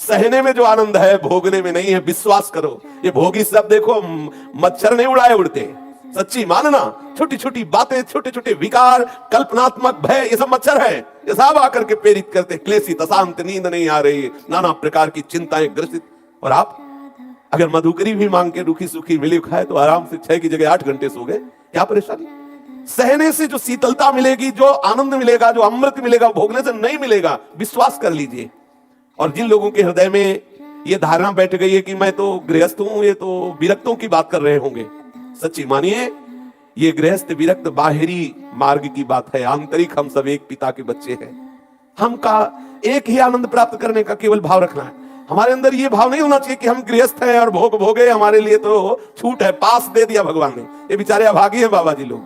सहने में जो आनंद है भोगने में नहीं है, विश्वास करो। ये भोगी सब देखो मच्छर नहीं उड़ाए उड़ते, सच्ची मानना। छोटी छोटी बातें, छोटे छोटे विकार, कल्पनात्मक भय, ये सब मच्छर है। ये सब आकर के प्रेरित करते, क्लेशित, अशांत, नींद नहीं आ रही, नाना प्रकार की चिंताएं ग्रसित। और आप अगर मधुकरी भी मांग के रूखी सूखी मिली खाए तो आराम से 6 की जगह 8 घंटे सो गए। क्या परेशानी? सहने से जो शीतलता मिलेगी, जो आनंद मिलेगा, जो अमृत मिलेगा, भोगने से नहीं मिलेगा, विश्वास कर लीजिए। और जिन लोगों के हृदय में ये धारणा बैठ गई है कि मैं तो गृहस्थ हूं, ये तो विरक्तों की बात कर रहे होंगे, सच्ची मानिए ये गृहस्थ विरक्त बाहरी मार्ग की बात है। आंतरिक हम सब एक पिता के बच्चे हैं। हम का एक ही आनंद प्राप्त करने का केवल भाव रखना है। हमारे अंदर ये भाव नहीं होना चाहिए कि हम गृहस्थ हैं और भोग भोगे, हमारे लिए तो छूट है, पास दे दिया भगवान ने। ये बेचारे अभागी हैं बाबा जी लोग।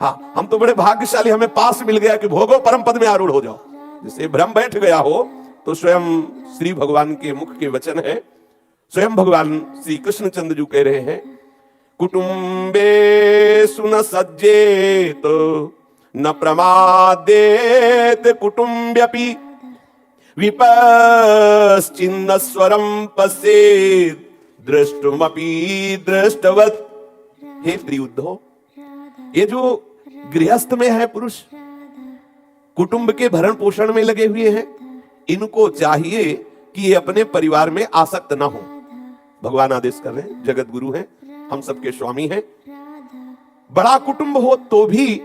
हाँ, हम तो बड़े भाग्यशाली, हमें पास मिल गया कि भोगो परम पद में आरूढ़ हो जाओ। जिसे भ्रम बैठ गया हो तो स्वयं श्री भगवान के मुख के वचन है। स्वयं भगवान श्री कृष्णचंद्र जी कह रहे हैं, कुटुंबे सुन सज्जेत न प्रमादेत कुटुंब्यपि विपश्चिन्न स्वरम पश्येत दृष्टुमपि दृष्टवत्। हे प्रिय उद्धव, ये जो गृहस्थ में है पुरुष, कुटुंब के भरण पोषण में लगे हुए हैं, इनको चाहिए कि ये अपने परिवार में आसक्त ना हो। भगवान आदेश कर रहे हैं, जगत गुरु हैं, हम सबके स्वामी हैं। बड़ा कुटुंब हो तो भी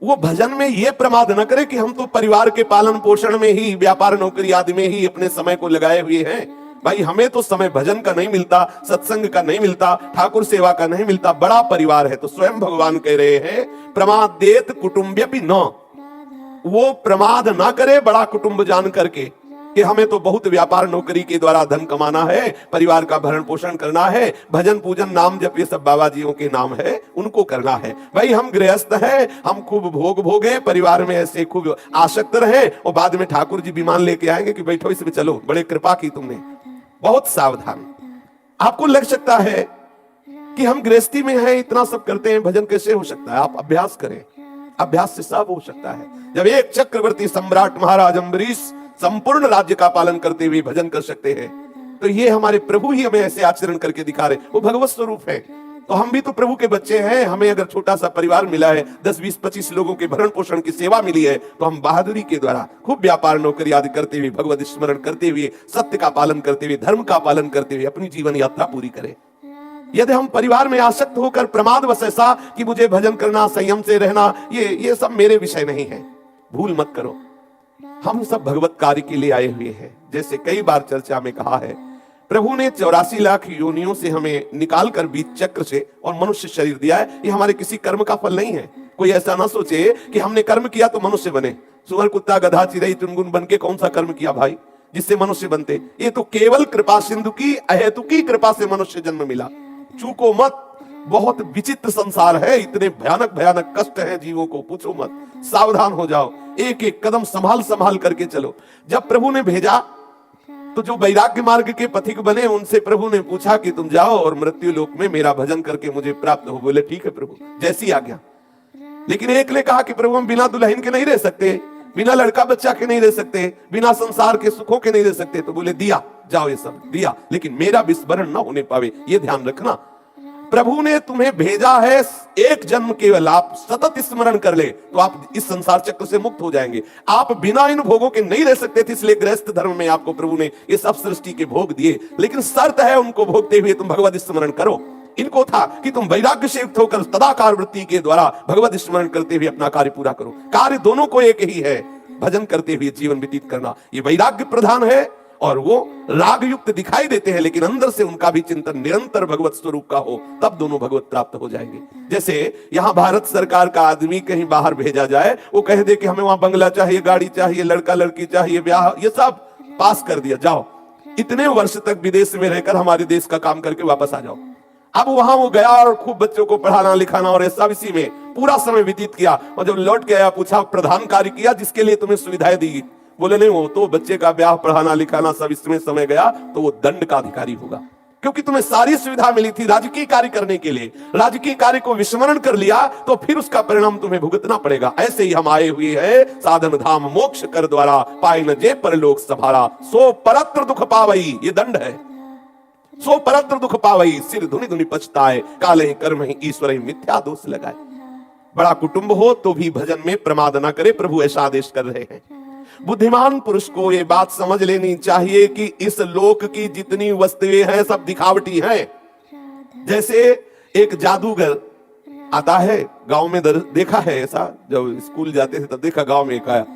वो भजन में ये प्रमाद न करे कि हम तो परिवार के पालन पोषण में ही, व्यापार नौकरी आदि में ही अपने समय को लगाए हुए हैं। भाई हमें तो समय भजन का नहीं मिलता, सत्संग का नहीं मिलता, ठाकुर सेवा का नहीं मिलता। बड़ा परिवार है तो स्वयं भगवान कह रहे हैं, प्रमादेत कुटुंब्यपि न, वो प्रमाद ना करे बड़ा कुटुंब जान करके कि हमें तो बहुत व्यापार नौकरी के द्वारा धन कमाना है, परिवार का भरण पोषण करना है, भजन पूजन नाम जप ये सब बाबा जियों के नाम है, उनको करना है। भाई हम गृहस्थ हैं, हम खूब भोग भोगे, परिवार में ऐसे खूब आसक्त रहे और बाद में ठाकुर जी विमान लेके आएंगे कि बैठो इसमें चलो, बड़े कृपा की तुमने। बहुत सावधान। आपको लग सकता है कि हम गृहस्थी में हैं, इतना सब करते हैं, भजन कैसे हो सकता है? आप अभ्यास करें, अभ्यास से सब हो सकता है। जब एक चक्रवर्ती सम्राट महाराज अम्बरीश संपूर्ण राज्य का पालन करते हुए भजन कर सकते हैं, तो ये हमारे प्रभु ही हमें ऐसे आचरण करके दिखा रहे, वो भगवत स्वरूप है। तो हम भी तो प्रभु के बच्चे हैं। हमें अगर छोटा सा परिवार मिला है, 10, 20, 25 लोगों के भरण पोषण की सेवा मिली है, तो हम बहादुरी के द्वारा खूब व्यापार नौकरी आदि करते हुए, भगवत स्मरण करते हुए, सत्य का पालन करते हुए, धर्म का पालन करते हुए अपनी जीवन यात्रा पूरी करें। यदि हम परिवार में आसक्त होकर प्रमाद वश ऐसा कि मुझे भजन करना, संयम से रहना, ये सब मेरे विषय नहीं है, भूल मत करो। हम सब भगवत कार्य के लिए आए हुए हैं। जैसे कई बार चर्चा में कहा है, प्रभु ने 84 लाख योनियों से हमें निकाल कर बीच चक्र से और मनुष्य शरीर दिया है। ये हमारे किसी कर्म का फल नहीं है। कोई ऐसा ना सोचे कि हमने कर्म किया तो मनुष्य बने। सुअर, कुत्ता, गधा, चिड़ै, चुनगुन बन के कौन सा कर्म किया भाई जिससे मनुष्य बनते? ये तो केवल कृपा सिंधु की अहेतुकी कृपा से मनुष्य जन्म मिला। चूको मत, बहुत विचित्र संसार है, इतने भयानक भयानक कष्ट है जीवों को, पूछो मत। सावधान हो जाओ, एक एक कदम संभाल संभाल करके चलो। जब प्रभु ने भेजा तो जो वैराग्य मार्ग के पथिक बने, उनसे प्रभु ने पूछा कि तुम जाओ और मृत्यु लोक में मेरा भजन करके मुझे प्राप्त हो। बोले ठीक है प्रभु, जैसी आज्ञा। लेकिन एक ने कहा कि प्रभु हम बिना दुल्हन के नहीं रह सकते, बिना लड़का बच्चा के नहीं रह सकते, बिना संसार के सुखों के नहीं रह सकते। तो बोले दिया, जाओ ये सब दिया, लेकिन मेरा विस्मरण ना होने पावे, ये ध्यान रखना। प्रभु ने तुम्हें भेजा है एक जन्म केवल, आप सतत स्मरण कर ले तो आप इस संसार चक्र से मुक्त हो जाएंगे। आप बिना इन भोगों के नहीं रह सकते थे, इसलिए गृहस्थ धर्म में आपको प्रभु ने ये सब सृष्टि के भोग दिए। लेकिन शर्त है, उनको भोगते हुए तुम भगवत स्मरण करो। इनको था कि तुम वैराग्य से युक्त होकर सदाकार वृत्ति के द्वारा भगवत स्मरण करते हुए अपना कार्य पूरा करो। कार्य दोनों को एक ही है, भजन करते हुए जीवन व्यतीत करना। ये वैराग्य प्रधान है और वो राग युक्त दिखाई देते हैं, लेकिन अंदर से उनका भी चिंतन निरंतर भगवत स्वरूप का हो, तब दोनों भगवत प्राप्त हो जाएंगे। जैसे यहाँ भारत सरकार का आदमी कहीं बाहर भेजा जाए, वो कह दे कि हमें वहां बंगला चाहिए, गाड़ी चाहिए, लड़का लड़की चाहिए, ब्याह, ये सब पास कर दिया, जाओ इतने वर्ष तक विदेश में रहकर हमारे देश का काम करके वापस आ जाओ। अब वहां वो गया और खूब बच्चों को पढ़ाना लिखाना और ऐसा इसी में पूरा समय व्यतीत किया, और जब लौट के आया पूछा प्रधान कार्य किया जिसके लिए तुम्हें सुविधाएं दी? बोले नहीं, वो तो बच्चे का ब्याह, पढ़ाना लिखाना सब इसमें समय गया, तो वो दंड का अधिकारी होगा। क्योंकि तुम्हें सारी सुविधा मिली थी राजकीय कार्य करने के लिए, राजकीय कार्य को विस्मरण कर लिया तो फिर उसका परिणाम तुम्हें भुगतना पड़ेगा। ऐसे ही हम आए हुए हैं साधन धाम मोक्ष कर द्वारा, पाए न जे परलोक सभारा, सो परत्र दुख पावई, ये दंड है। सो परत्र दुख पावई, सिर धुनि धुनि पछताए, काले कर्म ही ईश्वर ही मिथ्या दोष लगाए। बड़ा कुटुंब हो तो भी भजन में प्रमाद न करे, प्रभु ऐसा आदेश कर रहे हैं। बुद्धिमान पुरुष को ये बात समझ लेनी चाहिए कि इस लोक की जितनी वस्तुएं हैं सब दिखावटी हैं। जैसे एक जादूगर आता है, गांव में देखा है ऐसा, जब स्कूल जाते थे तब देखा, गांव में एक आया,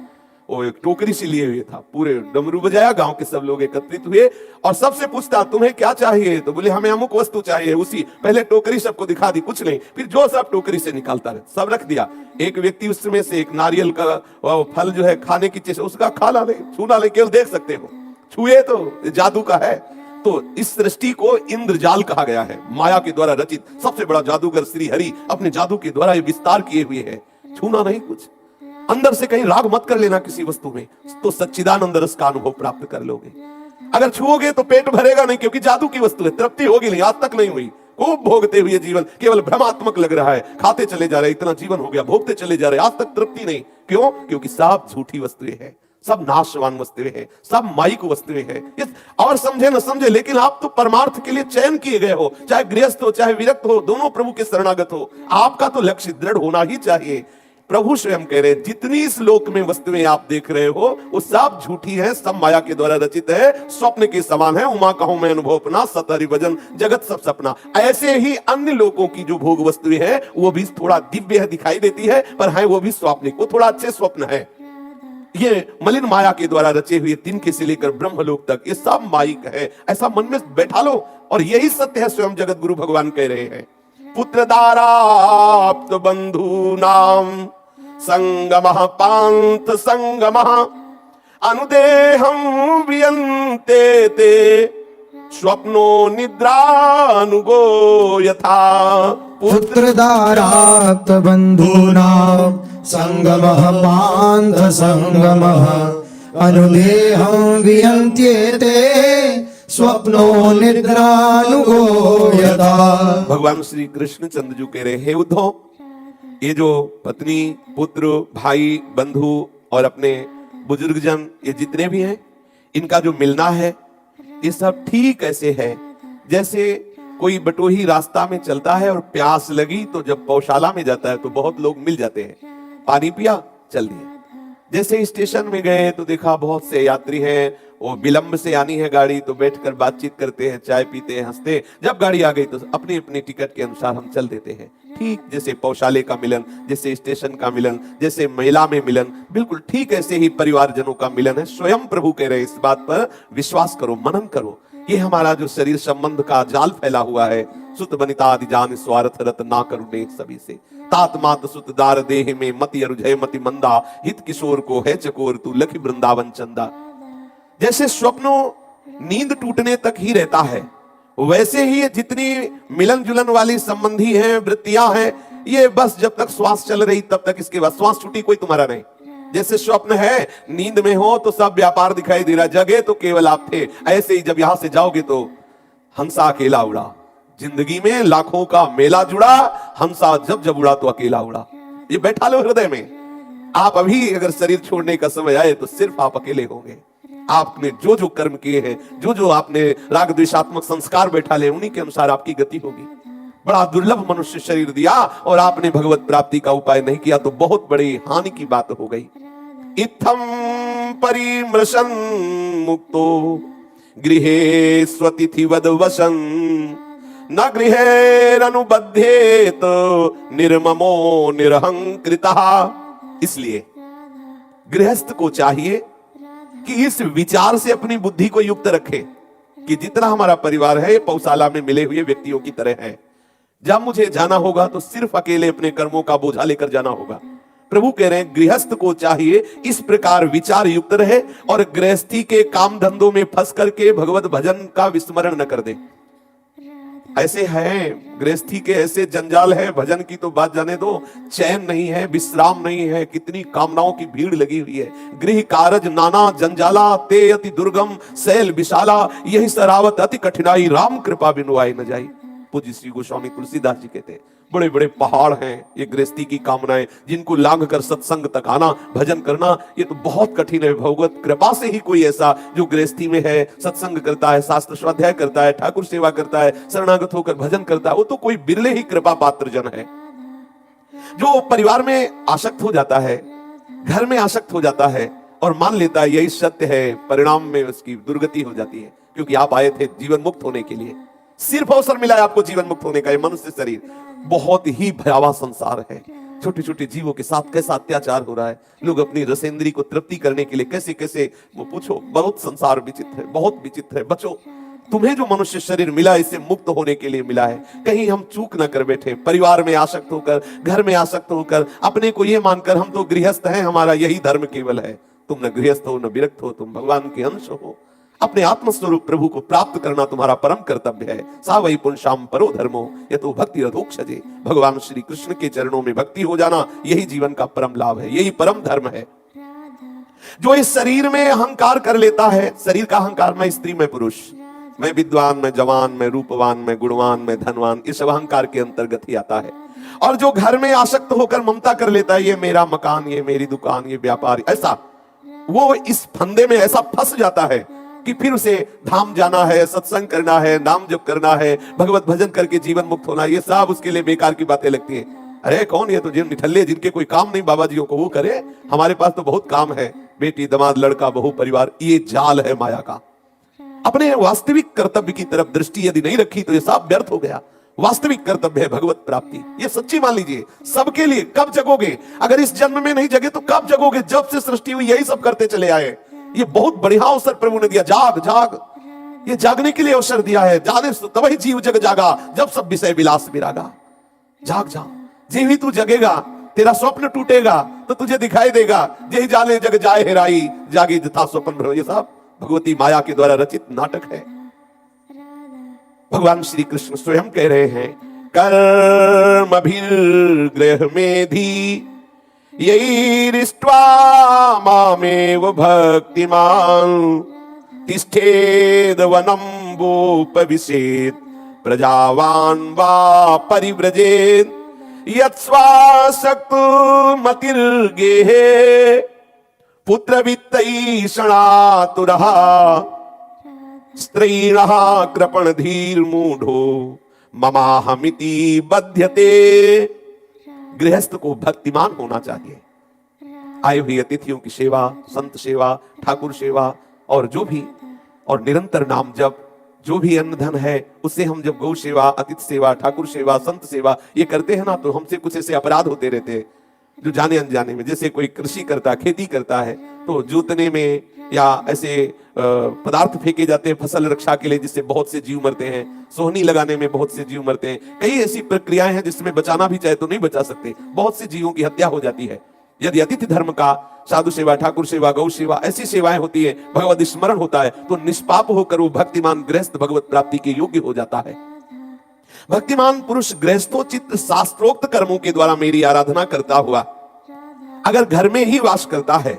वो एक टोकरी से लिए हुए था, पूरे डमरू बजाया, गांव के सब लोग एकत्रित हुए और सबसे पूछता तुम्हें क्या चाहिए, तो बोले हमें अमुक वस्तु चाहिए। उसी पहले टोकरी सबको दिखा दी, कुछ नहीं, फिर जो सब टोकरी से निकालता रहे सब रख दिया। एक व्यक्ति उसमें से एक नारियल का फल जो है खाने की चीज, उसका खाना नहीं, छूना नहीं, केवल देख सकते हो, छुए तो जादू का है। तो इस सृष्टि को इंद्रजाल कहा गया है, माया के द्वारा रचित। सबसे बड़ा जादूगर श्री हरि अपने जादू के द्वारा ये विस्तार किए हुए है। छूना नहीं कुछ, अंदर से कहीं राग मत कर लेना किसी वस्तु में, तो सच्चिदानंद रस का अनुभव प्राप्त कर लोगे। अगर छुओगे तो पेट भरेगा नहीं, क्योंकि जादू की वस्तु है, तृप्ति होगी नहीं, आज तक नहीं हुई। खूब भोगते हुए जीवन केवल भ्रमात्मक लग रहा है, खाते चले जा रहे, इतना जीवन हो गया, भोगते चले जा रहे, आज तक तृप्ति नहीं। क्यों? क्योंकि सब झूठी वस्तुएं हैं, सब नाशवान वस्तुएं हैं, सब माइक वस्तुएं हैं। और समझे न समझे, लेकिन आप तो परमार्थ के लिए चयन किए गए हो, चाहे गृहस्थ हो चाहे विरक्त हो, दोनों प्रभु के शरणागत हो। आपका तो लक्ष्य दृढ़ होना ही चाहिए। प्रभु स्वयं कह रहे, जितनी इस लोक में वस्तुएं आप देख रहे हो वो सब झूठी है, सब माया के द्वारा रचित है, स्वप्न के समान है। उमा कहूं मैं अनुभव अपना, सतहरि भजन जगत सब सपना। ऐसे ही अन्य लोगों की जो भोग वस्तुएं हैं वो भी थोड़ा दिव्य है, दिखाई देती है, पर है वो भी स्वाप्निक, वो थोड़ा अच्छे स्वप्न है। ये मलिन माया के द्वारा रचे हुए तिनके से लेकर ब्रह्मलोक तक ये सब माइक है, ऐसा मन में बैठा लो। और यही सत्य है, स्वयं जगत गुरु भगवान कह रहे हैं, पुत्र दाराप्त बंधु नाम संगमः पांथ संगमः अनुदेहं वियन्ते ते स्वप्नो निद्रानुगो यथा। पुत्रदाराप्त बंधूनां संगमः पांथ संगमः अनुदेहं वियन्त्येते स्वप्नो निद्रानुगो यथा। भगवान श्री कृष्ण चंद्र जी कह रहे हैं, उद्धव ये जो पत्नी पुत्र भाई बंधु और अपने बुजुर्गजन ये जितने भी हैं, इनका जो मिलना है ये सब ठीक ऐसे है जैसे कोई बटोही रास्ता में चलता है और प्यास लगी तो जब पौशाला में जाता है तो बहुत लोग मिल जाते हैं, पानी पिया चल दिया। जैसे स्टेशन में गए तो देखा बहुत से यात्री हैं, वो विलंब से आनी है गाड़ी तो बैठकर बातचीत करते हैं, चाय पीते हैं, हंसते। जब गाड़ी आ गई तो अपनी अपनी टिकट के अनुसार हम चल देते हैं। ठीक जैसे पौशाले का मिलन, जैसे स्टेशन का मिलन, जैसे मेला में मिलन, बिल्कुल ठीक ऐसे ही परिवारजनों का मिलन है। स्वयं प्रभु कह रहे, इस बात पर विश्वास करो, मनन करो। ये हमारा जो शरीर संबंध का जाल फैला हुआ है, सुत बनिता आदि जान स्वार्थ रत ना करुणे सभी से, तात मात सुत दार देह में मति अरुझय मति मंदा, हित किशोर को है चकोर तू लखी वृंदावन चंदा। जैसे स्वप्नों नींद टूटने तक ही रहता है, वैसे ही जितनी मिलन जुलन वाली संबंधी हैं, वृत्तियां हैं, ये बस जब तक श्वास चल रही तब तक, इसके बाद श्वास छूटी कोई तुम्हारा नहीं। जैसे स्वप्न है, नींद में हो तो सब व्यापार दिखाई दे रहा, जगे तो केवल आप थे। ऐसे ही जब यहां से जाओगे तो हंसा अकेला उड़ा। जिंदगी में लाखों का मेला जुड़ा, हंसा जब जब उड़ा तो अकेला उड़ा। ये बैठा लो हृदय में। आप अभी अगर शरीर छोड़ने का समय आए तो सिर्फ आप अकेले होंगे। आपने जो जो कर्म किए हैं, जो जो आपने राग द्वेषात्मक संस्कार बैठा ले, उन्हीं के अनुसार आपकी गति होगी। बड़ा दुर्लभ मनुष्य शरीर दिया और आपने भगवत प्राप्ति का उपाय नहीं किया तो बहुत बड़ी हानि की बात हो गई। इत्थम परिमृशन मुक्तो गृहे स्वतिथिवद वसन, न गृहेरनुबध्येत निर्ममो निरहंकृतः। इसलिए गृहस्थ को चाहिए कि इस विचार से अपनी बुद्धि को युक्त रखे कि जितना हमारा परिवार है पौशाला में मिले हुए व्यक्तियों की तरह है। जब मुझे जाना होगा तो सिर्फ अकेले अपने कर्मों का बोझा लेकर जाना होगा। प्रभु कह रहे हैं गृहस्थ को चाहिए इस प्रकार विचार युक्त रहे और गृहस्थी के काम धंधों में फंस करके भगवत भजन का विस्मरण न कर दे। ऐसे हैं गृहस्थी के, ऐसे जंजाल है, भजन की तो बात जाने दो, चैन नहीं है, विश्राम नहीं है, कितनी कामनाओं की भीड़ लगी हुई है। गृह कारज नाना जंजाला, ते अति दुर्गम शैल विशाला, यही सरावत अति कठिनाई, राम कृपा बिनु आए न जाई। पूज्य श्री गोस्वामी तुलसीदास जी कहते हैं बड़े बड़े पहाड़ हैं ये गृहस्थी की कामनाएं, जिनको लांघ कर सत्संग तक आना, भजन करना, ये तो बहुत कठिन है। भगवत कृपा से ही कोई ऐसा जो गृहस्थी में है, सत्संग करता है, शास्त्र स्वाध्याय करता है, ठाकुर सेवा करता है, शरणागत होकर भजन करता है, वो तो कोई बिरले ही कृपा पात्र जन है। जो परिवार में आसक्त हो जाता है, घर में आसक्त हो जाता है और मान लेता है यही सत्य है, परिणाम में उसकी दुर्गति हो जाती है। क्योंकि आप आए थे जीवन मुक्त होने के लिए, सिर्फ अवसर मिला है आपको जीवन मुक्त होने का। ये मनुष्य शरीर बहुत ही भयावह संसार है। छोटे छोटे जीवों के साथ कैसा अत्याचार हो रहा है, लोग अपनी रसेंद्री को तृप्ति करने के लिए कैसे कैसे, वो पूछो, बहुत संसार विचित्र है, बहुत विचित्र है। बचो, तुम्हें जो मनुष्य शरीर मिला इसे मुक्त होने के लिए मिला है। कहीं हम चूक ना कर बैठे, परिवार में आसक्त होकर, घर में आसक्त होकर, अपने को ये मानकर हम तो गृहस्थ हैं, हमारा यही धर्म केवल है। तुम न गृहस्थ हो न विरक्त हो, तुम भगवान के अंश हो। अपने आत्मस्वरूप प्रभु को प्राप्त करना तुम्हारा परम कर्तव्य है। सा वही पुंसाम परो धर्मो यतो भक्ति रथोक्षजे। भगवान श्री कृष्ण के चरणों में भक्ति हो जाना, यही जीवन का परम लाभ है, यही परम धर्म है। जो इस शरीर में अहंकार कर लेता है, शरीर का अहंकार, मैं स्त्री में पुरुष, मैं विद्वान, मैं जवान, मैं रूपवान, मैं गुणवान, मैं धनवान, इस अहंकार के अंतर्गत ही आता है। और जो घर में आसक्त होकर ममता कर लेता है, ये मेरा मकान, ये मेरी दुकान, ये व्यापार, ऐसा, वो इस फंदे में ऐसा फंस जाता है कि फिर उसे धाम जाना है, सत्संग करना है, नाम जप करना है, भगवत भजन करके जीवन मुक्त होना, ये सब उसके लिए बेकार की बातें लगती हैं। अरे कौन, ये तो जिन निठल्ले जिनके कोई काम नहीं बाबा जियों को, वो करे, हमारे पास तो बहुत काम है, बेटी दमाद लड़का बहू परिवार। ये जाल है माया का। अपने वास्तविक कर्तव्य की तरफ दृष्टि यदि नहीं रखी तो ये सब व्यर्थ हो गया। वास्तविक कर्तव्य है भगवत प्राप्ति, ये सच्ची मान लीजिए सबके लिए। कब जगोगे? अगर इस जन्म में नहीं जगे तो कब जगोगे? जब से सृष्टि हुई यही सब करते चले आए। ये बहुत बढ़िया अवसर प्रभु ने दिया, जाग जाग, ये जागने के लिए अवसर दिया है। जाने तब ही जीव जग जागा, जब सब विषय विलास विरागा। जाग जाग, जे ही तू जगेगा, तेरा स्वप्न टूटेगा तो तुझे दिखाई देगा, जे जाने जग जाए हेराई, जागे जथा स्वप्न भ्रम। ये सब भगवती माया के द्वारा रचित नाटक है। भगवान श्री कृष्ण स्वयं कह रहे हैं, कर्मभिर्गृह मेधि यैरिष्ट्वा मामेव भक्तिमान् तिष्ठेद वनं वोपविशेत् प्रजावान् वा परिव्रजेत् यत्स्वासक्तो मतिर्गेहे पुत्रवित्तैषणातुरः स्त्रीणः कृपणधीर्मूढो ममाहमिति बध्यते। गृहस्थ को भक्तिमान होना चाहिए। आए हुए अतिथियों की सेवा, संत सेवा, ठाकुर सेवा और जो भी, और निरंतर नाम जप, जो भी अन्न धन है उससे हम जब गौ सेवा, अतिथि सेवा, ठाकुर सेवा, संत सेवा ये करते हैं ना, तो हमसे कुछ ऐसे अपराध होते रहते हैं जो जाने अनजाने में। जैसे कोई कृषि करता, खेती करता है तो जोतने में या ऐसे पदार्थ फेंके जाते हैं फसल रक्षा के लिए, जिससे बहुत से जीव मरते हैं। सोहनी लगाने में बहुत से जीव मरते हैं। कई ऐसी प्रक्रियाएं हैं जिसमें बचाना भी चाहे तो नहीं बचा सकते, बहुत से जीवों की हत्या हो जाती है। यदि अतिथि धर्म का, साधु सेवा, ठाकुर सेवा, गौ सेवा, ऐसी सेवाएं होती है, भगवत स्मरण होता है, तो निष्पाप होकर वो भक्तिमान गृहस्थ भगवत प्राप्ति के योग्य हो जाता है। भक्तिमान पुरुष गृहस्थोचित शास्त्रोक्त कर्मों के द्वारा मेरी आराधना करता हुआ अगर घर में ही वास करता है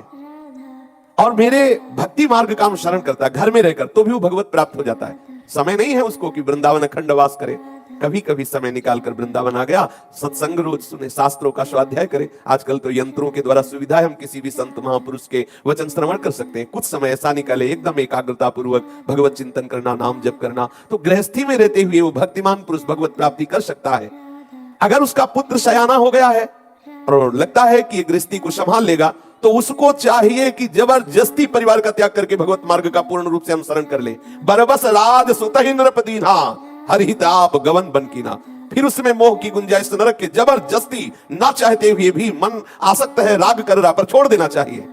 और मेरे भक्ति मार्ग का अनुसरण करता है घर में रहकर, तो भी वो भगवत प्राप्त हो जाता है। समय नहीं है उसको कि वृंदावन अखंड वास करे, कभी कभी समय निकालकर वृंदावन आ गया, सत्संग रोज सुने, शास्त्रों का स्वाध्याय करे। आजकल तो यंत्रों के द्वारा सुविधा है, हम किसी भी संत महापुरुष के वचन श्रवण कर सकते हैं। कुछ समय ऐसा निकाले, एकदम एकाग्रता पूर्वक भगवत चिंतन करना, नाम जप करना, तो गृहस्थी में रहते हुए वो भक्तिमान पुरुष भगवत प्राप्ति कर सकता है। अगर उसका पुत्र सयाना हो गया है और लगता है कि गृहस्थी को संभाल लेगा, तो उसको चाहिए कि जबरदस्ती परिवार का त्याग करके भगवत मार्ग का पूर्ण रूप से अनुसरण कर ले। बरबस राज सुतहि नृपदीना हरिताप गवन बन की ना। फिर उसमें मोह की गुंजाइश न रखे, जबरदस्ती ना चाहते हुए भी मन आसक्त है, राग कर रहा, पर छोड़ देना चाहिए।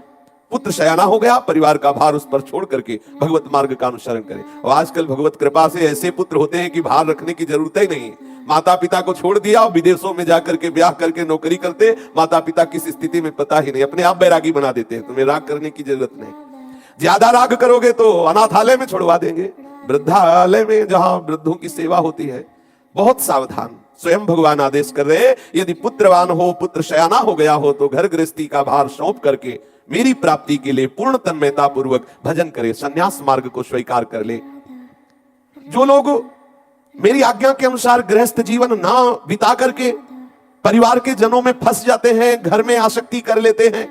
पुत्र शयाना हो गया, परिवार का भार उस पर छोड़ करके भगवत मार्ग का अनुसरण करे। और आजकल भगवत कृपा से ऐसे पुत्र होते हैं कि भार रखने की जरूरत ही नहीं। माता पिता को छोड़ दिया और विदेशों में जाकर के ब्याह करके नौकरी करते, माता पिता किस स्थिति में पता ही नहीं, अपने आप बैरागी बना देते हैं। तुम्हें राग करने की जरूरत नहीं। ज्यादा राग करोगे तो अनाथालय में छोड़वा देंगे, वृद्धालय में जहां वृद्धों की सेवा होती है, बहुत सावधान। स्वयं भगवान आदेश कर रहे, यदि पुत्रवान हो, पुत्र शयाना हो गया हो, तो घर गृहस्थी का भार सौंप करके मेरी प्राप्ति के लिए पूर्ण तन्मयता पूर्वक भजन करे, संन्यास मार्ग को स्वीकार कर ले। जो लोग मेरी आज्ञा के अनुसार गृहस्थ जीवन ना बिता करके परिवार के जनों में फंस जाते हैं, घर में आसक्ति कर लेते हैं,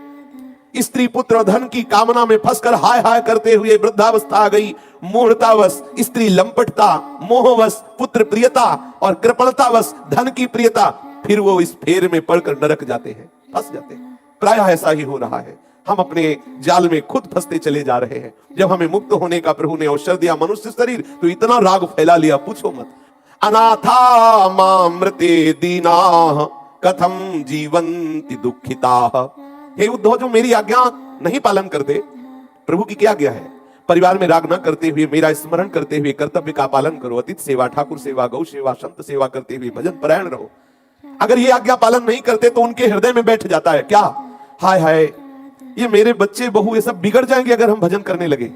स्त्री पुत्र धन की कामना में फंसकर हाय हाय करते हुए वृद्धावस्था आ गई, मूढ़तावश स्त्री लंपटता, मोहवश पुत्र प्रियता और कृपणतावश धन की प्रियता, फिर वो इस फेर में पड़कर नरक जाते हैं, फंस जाते हैं। प्रायः ऐसा ही हो रहा है। हम अपने जाल में खुद फंसते चले जा रहे हैं। जब हमें मुक्त होने का प्रभु ने अवसर दिया मनुष्य शरीर, तो इतना राग फैला लिया, पूछो मत। अनाथा मामृते दीना कथम जीवंति दुखिता। हे उद्धव, जो मेरी आज्ञा नहीं पालन करते, प्रभु की क्या आज्ञा है? परिवार में राग न करते हुए, मेरा स्मरण करते हुए कर्तव्य का पालन करो, अतिथि सेवा, ठाकुर सेवा, गौ सेवा, संत सेवा करते हुए भजन परायण रहो। अगर ये आज्ञा पालन नहीं करते तो उनके हृदय में बैठ जाता है क्या? हाय हाय, ये मेरे बच्चे बहू ये सब बिगड़ जाएंगे अगर हम भजन करने लगे।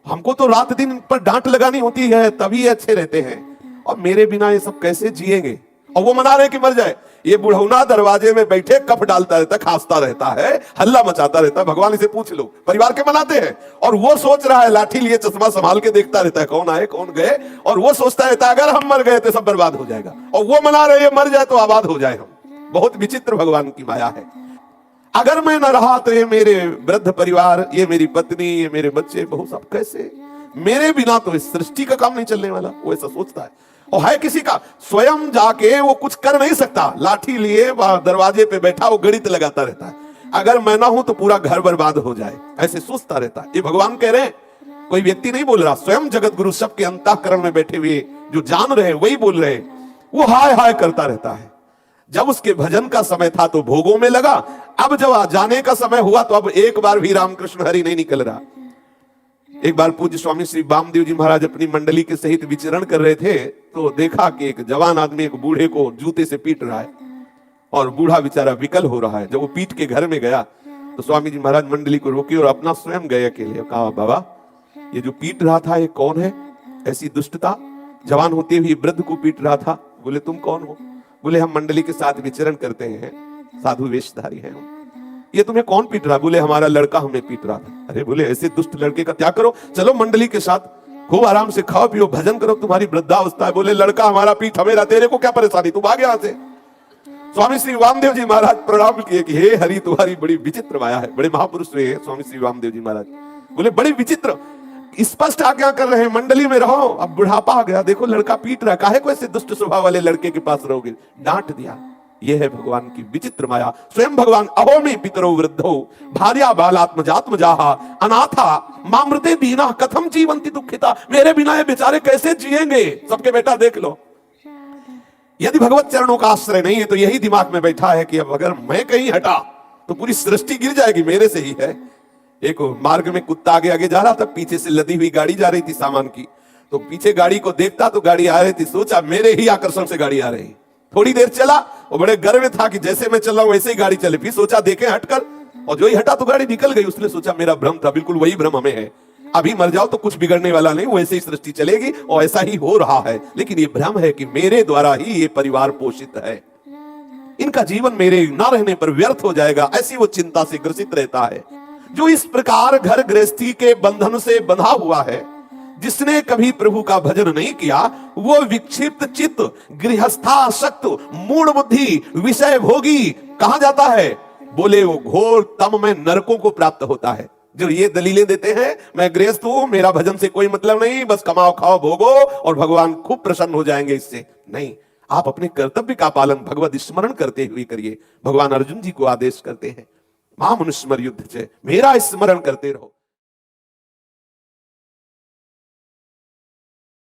हमको तो रात दिन पर डांट लगानी होती है तभी ये अच्छे रहते हैं, और मेरे बिना ये सब कैसे जिएंगे? और वो मना रहे कि मर जाए। ये बुढ़ौना दरवाजे में बैठे कफ डालता रहता, खांसता रहता है, हल्ला मचाता रहता है। भगवान इसे पूछ लो, परिवार के मनाते हैं, और वो सोच रहा है, लाठी लिए चश्मा संभाल के देखता रहता है कौन आए कौन गए, और वो सोचता रहता है अगर हम मर गए तो सब बर्बाद हो जाएगा, और वो मना रहे हैं मर जाए तो आबाद हो जाए हम। बहुत विचित्र भगवान की माया है। अगर मैं न रहा तो ये मेरे वृद्ध परिवार, ये मेरी पत्नी, ये मेरे बच्चे बहु सब कैसे, मेरे बिना तो इस सृष्टि का काम नहीं चलने वाला। वो ऐसा सोचता है। और है किसी का, स्वयं जाके वो कुछ कर नहीं सकता, लाठी लिए दरवाजे पे बैठा वो गणित लगाता रहता है, अगर मैं ना हूं तो पूरा घर बर्बाद हो जाए, ऐसे सोचता रहता है। ये भगवान कह रहे हैं, कोई व्यक्ति नहीं बोल रहा, स्वयं जगत गुरु सबके अंतःकरण में बैठे हुए जो जान रहे वही बोल रहे हैं। वो हाय हाय करता रहता है। जब उसके भजन का समय था तो भोगों में लगा, अब जब जाने का समय हुआ तो अब एक बार भी रामकृष्ण हरि नहीं निकल रहा। एक बार पूज्य स्वामी श्री वामदेव जी महाराज अपनी मंडली के सहित विचरण कर रहे थे, तो देखा कि एक जवान आदमी एक बूढ़े को जूते से पीट रहा है, और बूढ़ा बेचारा विकल हो रहा है। जब वो पीट के घर में गया तो स्वामी जी महाराज मंडली को रोके और अपना स्वयं गए अकेले। कहा, बाबा ये जो पीट रहा था ये कौन है? ऐसी दुष्टता, जवान होते हुए वृद्ध को पीट रहा था। बोले तुम कौन हो? बोले हम मंडली के साथ विचरण करते हैं, साधु वेशधारी हैं हम। ये तुम्हें कौन पीट रहा? बोले हमारा लड़का हमें पीट रहा था। अरे बोले ऐसे दुष्ट लड़के का त्याग करो, चलो मंडली के साथ खूब आराम से खाओ पियो भजन करो, तुम्हारी वृद्धावस्था है। बोले लड़का हमारा पीठ हमेरा, तेरे को क्या परेशानी, तू भाग यहां से। स्वामी श्री वामदेव जी महाराज प्रणाम किए कि हे हरि तुम्हारी बड़ी विचित्र माया है। बड़े महापुरुष हुए स्वामी श्री वामदेव जी महाराज। बोले बड़ी विचित्र, स्पष्ट आज्ञा कर रहे हैं मंडली में रहो, अब बुढ़ापा आ गया, देखो लड़का पीट रहा है, काहे को ऐसे दुष्ट स्वभाव वाले लड़के के पास रहोगे? डांट दिया। यह है भगवान की विचित्र माया। स्वयं भगवान अहोमी पितरो वृद्धो भार्या बालात्मजात्मजाहा अनाथा मामृते दीना कथम जीवंति दुखिता। मेरे बिना ये बेचारे कैसे जिएंगे? सबके बेटा देख लो, यदि भगवत चरणों का आश्रय नहीं है तो यही दिमाग में बैठा है कि अब अगर मैं कहीं हटा तो पूरी सृष्टि गिर जाएगी, मेरे से ही है। एक मार्ग में कुत्ता आगे आगे जा रहा था, पीछे से लदी हुई गाड़ी जा रही थी सामान की, तो पीछे गाड़ी को देखता तो गाड़ी आ रही थी, सोचा मेरे ही आकर्षण से गाड़ी आ रही। थोड़ी देर चला, वो बड़े गर्व में था कि जैसे मैं चल रहा हूं वैसे ही गाड़ी चले, फिर सोचा देखे हटकर, और जो ही हटा तो गाड़ी निकल गई। उसने सोचा मेरा भ्रम था, बिल्कुल वही भ्रम हमें है, अभी मर जाओ तो कुछ बिगड़ने वाला नहीं, वैसे ही सृष्टि चलेगी, और ऐसा ही हो रहा है। लेकिन ये भ्रम है कि मेरे द्वारा ही ये परिवार पोषित है, इनका जीवन मेरे न रहने पर व्यर्थ हो जाएगा, ऐसी वो चिंता से ग्रसित रहता है। जो इस प्रकार घर गृहस्थी के बंधन से बंधा हुआ है, जिसने कभी प्रभु का भजन नहीं किया, वो विक्षिप्त चित्त, गृहस्थासक्त, मूढ़ बुद्धि, विषय भोगी कहां जाता है? बोले वो घोर तम में नरकों को प्राप्त होता है। जो ये दलीलें देते हैं मैं गृहस्थ हूं, मेरा भजन से कोई मतलब नहीं, बस कमाओ खाओ भोगो और भगवान खूब प्रसन्न हो जाएंगे इससे, नहीं, आप अपने कर्तव्य का पालन भगवत स्मरण करते हुए करिए। भगवान अर्जुन जी को आदेश करते हैं, मां मनुस्मर युद्ध से, मेरा स्मरण करते रहो।